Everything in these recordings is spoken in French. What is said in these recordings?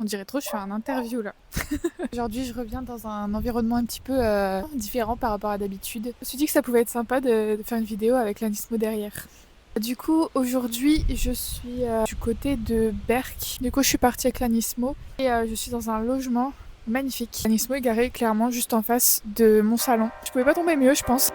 On dirait trop, je fais un interview là. Aujourd'hui, je reviens dans un environnement un petit peu différent par rapport à d'habitude. Je me suis dit que ça pouvait être sympa de faire une vidéo avec l'Anismo derrière. Du coup, aujourd'hui, je suis du côté de Berck. Du coup, je suis partie avec l'Anismo et je suis dans un logement magnifique. L'Anismo est garé clairement juste en face de mon salon. Je pouvais pas tomber mieux, je pense.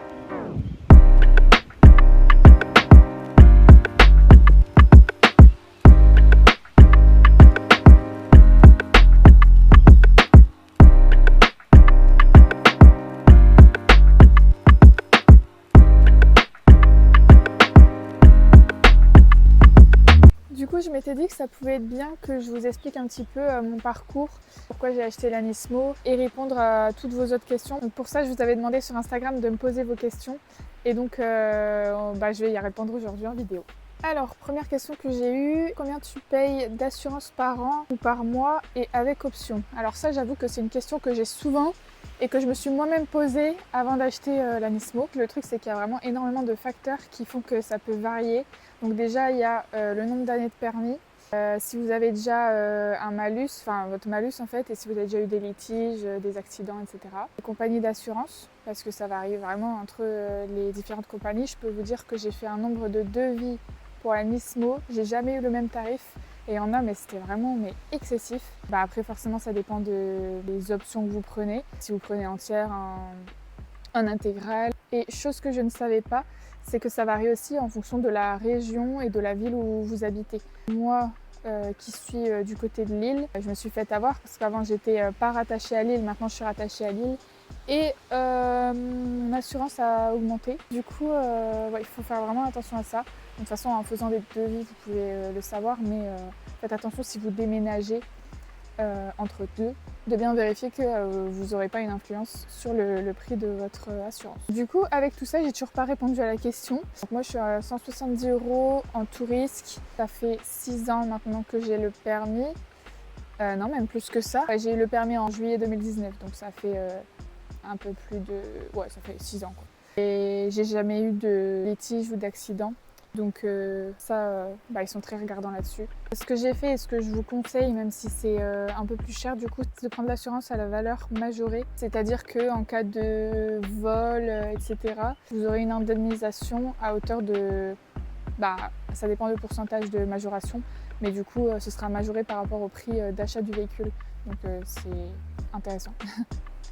Du coup, je m'étais dit que ça pouvait être bien que je vous explique un petit peu mon parcours, pourquoi j'ai acheté l'Anismo et répondre à toutes vos autres questions. Donc pour ça, je vous avais demandé sur Instagram de me poser vos questions et donc je vais y répondre aujourd'hui en vidéo. Alors, première question que j'ai eue, combien tu payes d'assurance par an ou par mois et avec option? Alors ça, j'avoue que c'est une question que j'ai souvent et que je me suis moi-même posée avant d'acheter l'Anismo. Le truc, c'est qu'il y a vraiment énormément de facteurs qui font que ça peut varier. Donc déjà, il y a le nombre d'années de permis. Si vous avez déjà un malus, enfin votre malus en fait, et si vous avez déjà eu des litiges, des accidents, etc. Les compagnies d'assurance, parce que ça varie vraiment entre les différentes compagnies. Je peux vous dire que j'ai fait un nombre de devis pour l'Anismo, j'ai jamais eu le même tarif. Et il y en a, mais c'était vraiment excessif. Après, forcément, ça dépend des options que vous prenez. Si vous prenez entière, en intégrale. Et chose que je ne savais pas, c'est que ça varie aussi en fonction de la région et de la ville où vous habitez. Moi, qui suis du côté de Lille, je me suis fait avoir parce qu'avant j'étais pas rattachée à Lille, maintenant je suis rattachée à Lille. Et mon assurance a augmenté. Du coup, il faut faire vraiment attention à ça. De toute façon, en faisant des devis, vous pouvez le savoir, mais faites attention si vous déménagez entre deux, de bien vérifier que vous n'aurez pas une influence sur le prix de votre assurance. Du coup, avec tout ça, j'ai toujours pas répondu à la question. Donc moi, je suis à 170 € en tout risque. Ça fait 6 ans maintenant que j'ai le permis. Non, même plus que ça. J'ai eu le permis en juillet 2019, donc ça fait un peu plus de... Ouais, ça fait 6 ans quoi. Et j'ai jamais eu de litige ou d'accident. Donc ils sont très regardants là-dessus. Ce que j'ai fait et ce que je vous conseille, même si c'est un peu plus cher du coup, c'est de prendre l'assurance à la valeur majorée. C'est-à-dire qu'en cas de vol, etc., vous aurez une indemnisation à hauteur de... ça dépend du pourcentage de majoration, mais du coup, ce sera majoré par rapport au prix d'achat du véhicule. Donc c'est intéressant.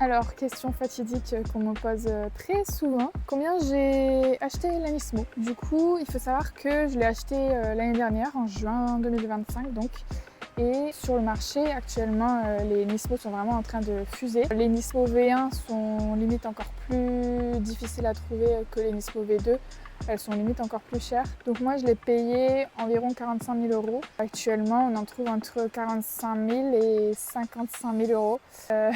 Alors, question fatidique qu'on me pose très souvent. Combien j'ai acheté l'Anismo? Du coup, il faut savoir que je l'ai acheté l'année dernière, en juin 2025 donc. Et sur le marché, actuellement, les Nismo sont vraiment en train de fuser. Les Nismo V1 sont limite encore plus difficiles à trouver que les Nismo V2. Elles sont limite encore plus chères. Donc moi, je l'ai payé environ 45 000 €. Actuellement, on en trouve entre 45 000 et 55 000 €.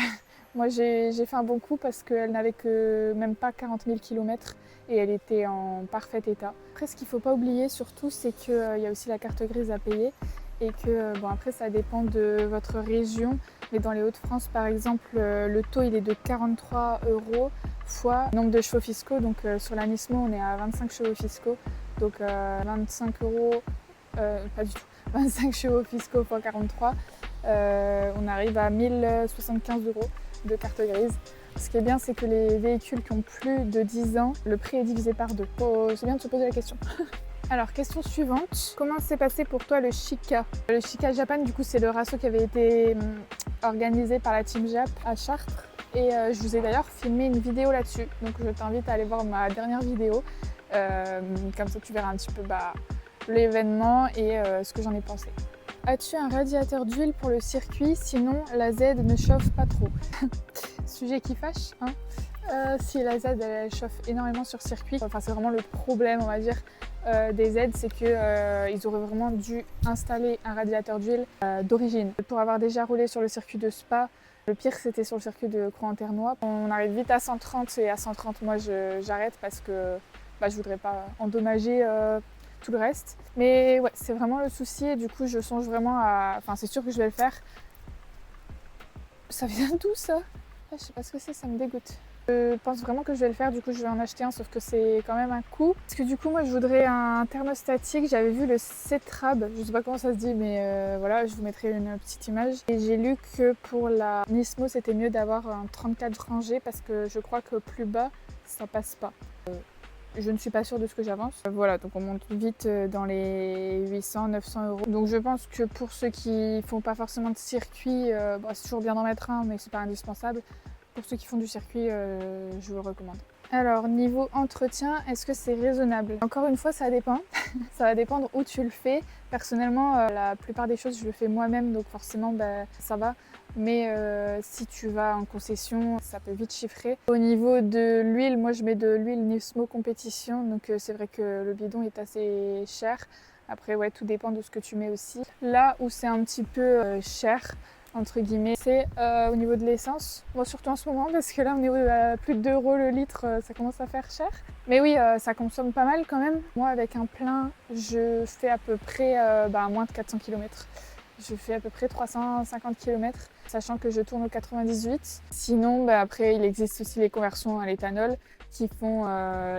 Moi, j'ai fait un bon coup parce qu'elle n'avait que même pas 40 000 km et elle était en parfait état. Après, ce qu'il ne faut pas oublier surtout, c'est qu'il y a aussi la carte grise à payer et que, après, ça dépend de votre région. Mais dans les Hauts-de-France, par exemple, le taux, il est de 43 € fois nombre de chevaux fiscaux. Donc, sur l'Anismo, on est à 25 chevaux fiscaux. Donc, 25 €, pas du tout, 25 chevaux fiscaux fois 43, on arrive à 1075 € de carte grise. Ce qui est bien, c'est que les véhicules qui ont plus de 10 ans, le prix est divisé par 2. C'est bien de se poser la question. Alors, question suivante. Comment s'est passé pour toi le Shika? Le Shika Japan, du coup, c'est le rasso qui avait été organisé par la Team Jap à Chartres. Et je vous ai d'ailleurs filmé une vidéo là-dessus. Donc, je t'invite à aller voir ma dernière vidéo. Comme ça, tu verras un petit peu l'événement et ce que j'en ai pensé. As-tu un radiateur d'huile pour le circuit? Sinon, la Z ne chauffe pas trop. Sujet qui fâche, hein. Si la Z elle chauffe énormément sur circuit, enfin c'est vraiment le problème on va dire des Z, c'est qu'ils auraient vraiment dû installer un radiateur d'huile d'origine. Pour avoir déjà roulé sur le circuit de Spa, le pire c'était sur le circuit de Crans-en-Ternois. On arrive vite à 130 et à 130 moi j'arrête parce que je voudrais pas endommager tout le reste. Mais ouais, c'est vraiment le souci et du coup je songe vraiment à... Enfin c'est sûr que je vais le faire. Ça vient d'où ça? Je sais pas ce que c'est, ça me dégoûte. Je pense vraiment que je vais le faire, du coup je vais en acheter un, sauf que c'est quand même un coût. Parce que du coup moi je voudrais un thermostatique, j'avais vu le Cetrab, je sais pas comment ça se dit mais voilà, je vous mettrai une petite image. Et j'ai lu que pour la Nismo c'était mieux d'avoir un 34 rangées parce que je crois que plus bas ça passe pas. Je ne suis pas sûre de ce que j'avance. Voilà, donc on monte vite dans les 800-900 €. Donc je pense que pour ceux qui font pas forcément de circuit, c'est toujours bien d'en mettre un, mais c'est pas indispensable. Pour ceux qui font du circuit, je vous le recommande. Alors, niveau entretien, est-ce que c'est raisonnable? Encore une fois, ça dépend. Ça va dépendre où tu le fais. Personnellement, la plupart des choses, je le fais moi-même, donc forcément, ça va. Mais si tu vas en concession, ça peut vite chiffrer. Au niveau de l'huile, moi je mets de l'huile Nismo Competition, donc c'est vrai que le bidon est assez cher. Après, ouais, tout dépend de ce que tu mets aussi. Là où c'est un petit peu cher, entre guillemets, c'est au niveau de l'essence. Bon, surtout en ce moment, parce que là on est à plus de 2 € le litre, ça commence à faire cher. Mais oui, ça consomme pas mal quand même. Moi, avec un plein, je fais à peu près moins de 400 km. Je fais à peu près 350 km, sachant que je tourne au 98. Sinon, après, il existe aussi les conversions à l'éthanol qui font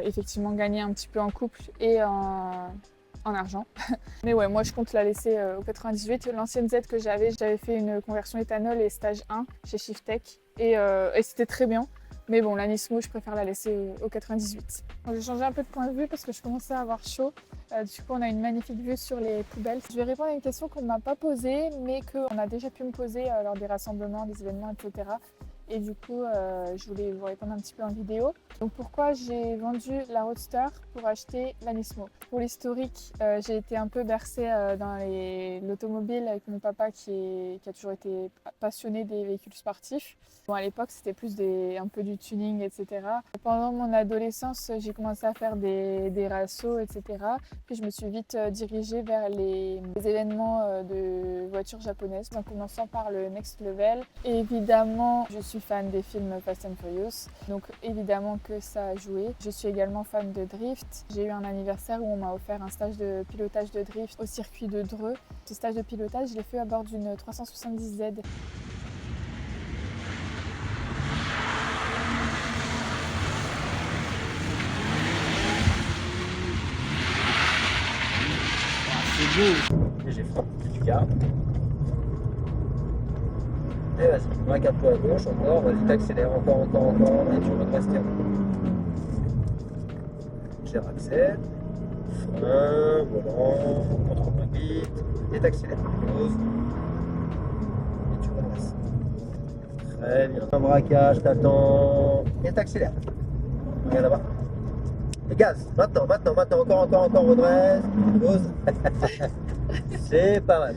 effectivement gagner un petit peu en couple et en argent. Mais ouais, moi je compte la laisser au 98. L'ancienne Z que j'avais fait une conversion éthanol et stage 1 chez Shiftech et c'était très bien. Mais bon, la Nismo, je préfère la laisser au 98. J'ai changé un peu de point de vue parce que je commençais à avoir chaud. Du coup, on a une magnifique vue sur les poubelles. Je vais répondre à une question qu'on ne m'a pas posée, mais qu'on a déjà pu me poser lors des rassemblements, des événements, etc. Et du coup, je voulais vous répondre un petit peu en vidéo. Donc pourquoi j'ai vendu la Roadster pour acheter la Nismo? Pour l'historique, j'ai été un peu bercée dans l'automobile avec mon papa qui a toujours été passionné des véhicules sportifs. Bon, à l'époque, c'était plus un peu du tuning, etc. Pendant mon adolescence, j'ai commencé à faire des rassos, etc. Puis je me suis vite dirigée vers les événements de voitures japonaises, en commençant par le Next Level. Et évidemment, je suis fan des films Fast and Furious, donc évidemment que ça a joué. Je suis également fan de drift. J'ai eu un anniversaire où on m'a offert un stage de pilotage de drift au circuit de Dreux. Ce stage de pilotage, je l'ai fait à bord d'une 370Z. Et j'ai frappé du garde. Et vas-y, braque un peu à gauche encore, vas-y t'accélères encore, et tu redresses tes roues. Gère accès, frein, volant, contrôle vite, et t'accélères. Pause. Et tu redresses. Très bien. Un braquage, t'attends, et t'accélères. Regarde là-bas. Et gaz, maintenant, encore, redresse, pause. C'est pas mal.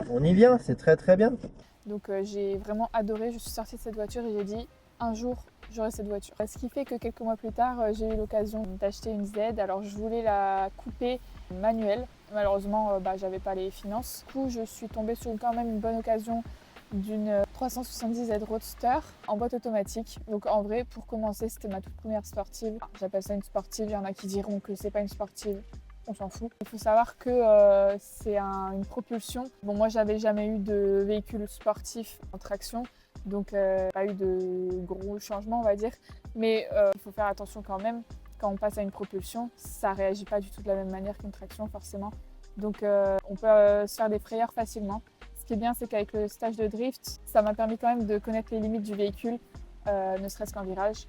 On y vient, c'est très très bien. Donc j'ai vraiment adoré, je suis sortie de cette voiture et j'ai dit un jour j'aurai cette voiture. Ce qui fait que quelques mois plus tard, j'ai eu l'occasion d'acheter une Z. Alors je voulais la couper manuelle. Malheureusement, j'avais pas les finances. Du coup, je suis tombée sur quand même une bonne occasion d'une 370Z Roadster en boîte automatique. Donc en vrai, pour commencer, c'était ma toute première sportive. J'appelle ça une sportive, il y en a qui diront que c'est pas une sportive. On s'en fout. Il faut savoir que c'est une propulsion. Bon, moi, j'avais jamais eu de véhicule sportif en traction, donc pas eu de gros changements, on va dire. Mais il faut faire attention quand même. Quand on passe à une propulsion, ça réagit pas du tout de la même manière qu'une traction, forcément. Donc on peut se faire des frayeurs facilement. Ce qui est bien, c'est qu'avec le stage de drift, ça m'a permis quand même de connaître les limites du véhicule, ne serait-ce qu'en virage.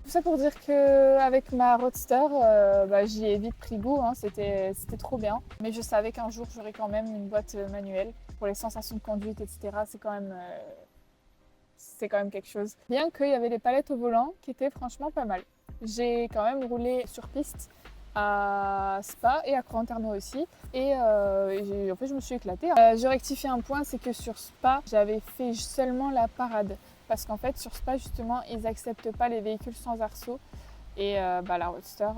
Tout ça pour dire qu'avec ma Roadster, j'y ai vite pris goût, hein, c'était trop bien. Mais je savais qu'un jour, j'aurais quand même une boîte manuelle. Pour les sensations de conduite, etc., c'est quand même quelque chose. Bien qu'il y avait des palettes au volant qui étaient franchement pas mal. J'ai quand même roulé sur piste à Spa et à Crans-Monthermé aussi. Et en fait, je me suis éclatée. Je rectifie un point, c'est que sur Spa, j'avais fait seulement la parade. Parce qu'en fait, sur Spa, justement, ils n'acceptent pas les véhicules sans arceau. Et la Roadster,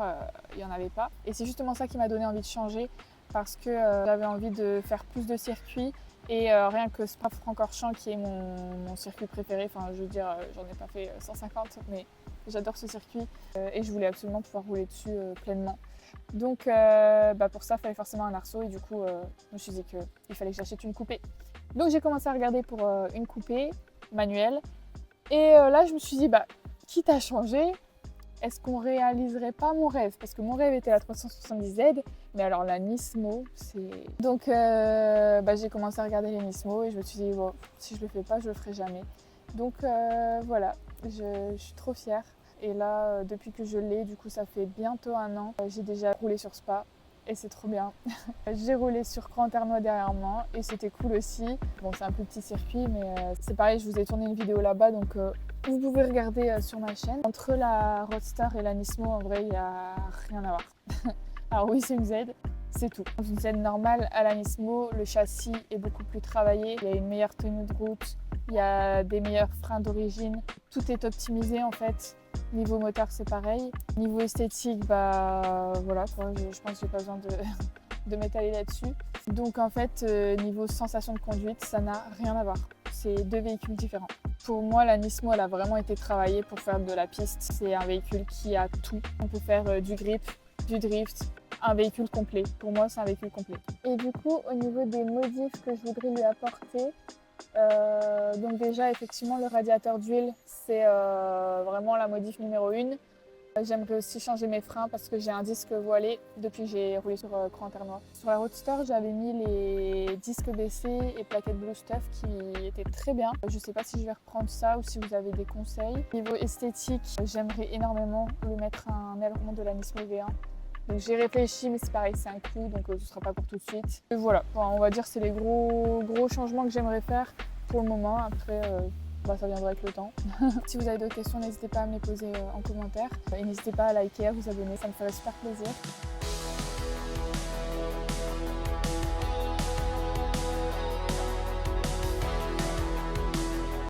il n'y en avait pas. Et c'est justement ça qui m'a donné envie de changer. Parce que j'avais envie de faire plus de circuits. Et rien que Spa-Francorchamps, qui est mon circuit préféré. Enfin, je veux dire, j'en ai pas fait 150, mais j'adore ce circuit. Et je voulais absolument pouvoir rouler dessus pleinement. Donc pour ça, il fallait forcément un arceau. Et du coup, je me suis dit qu'il fallait que j'achète une coupée. Donc j'ai commencé à regarder pour une coupée manuelle. Et là, je me suis dit, quitte à changer, est-ce qu'on réaliserait pas mon rêve? Parce que mon rêve était la 370Z, mais alors la Nismo, c'est... Donc j'ai commencé à regarder les Nismo et je me suis dit, bon, si je le fais pas, je le ferai jamais. Donc voilà, je suis trop fière. Et là, depuis que je l'ai, du coup ça fait bientôt 1 an, j'ai déjà roulé sur Spa. Et c'est trop bien. J'ai roulé sur Grand-Ternois derrière moi et c'était cool aussi. Bon, c'est un plus petit circuit, mais c'est pareil, je vous ai tourné une vidéo là-bas, donc vous pouvez regarder sur ma chaîne. Entre la Roadster et la Nismo, en vrai, il n'y a rien à voir. Alors oui, c'est une Z, c'est tout. Dans une Z normale, à la Nismo, le châssis est beaucoup plus travaillé. Il y a une meilleure tenue de route, il y a des meilleurs freins d'origine. Tout est optimisé en fait. Niveau moteur, c'est pareil. Niveau esthétique, voilà, je pense que j'ai pas besoin de m'étaler là-dessus. Donc en fait, niveau sensation de conduite, ça n'a rien à voir. C'est 2 véhicules différents. Pour moi, la Nismo, elle a vraiment été travaillée pour faire de la piste. C'est un véhicule qui a tout. On peut faire du grip, du drift, un véhicule complet. Pour moi, c'est un véhicule complet. Et du coup, au niveau des modifs que je voudrais lui apporter, donc déjà effectivement le radiateur d'huile c'est vraiment la modif numéro 1. J'aimerais aussi changer mes freins parce que j'ai un disque voilé depuis que j'ai roulé sur Grand-Ternois. Sur la Roadster j'avais mis les disques baissés et plaquettes Blue Stuff qui étaient très bien. Je ne sais pas si je vais reprendre ça ou si vous avez des conseils. Niveau esthétique, j'aimerais énormément lui mettre un aileron de la Nismo V1. Donc j'ai réfléchi, mais c'est pareil, c'est un coup, donc ce ne sera pas pour tout de suite. Et voilà, on va dire que c'est les gros changements que j'aimerais faire pour le moment. Après, ça viendra avec le temps. Si vous avez d'autres questions, n'hésitez pas à me les poser en commentaire. Et n'hésitez pas à liker, à vous abonner, ça me ferait super plaisir.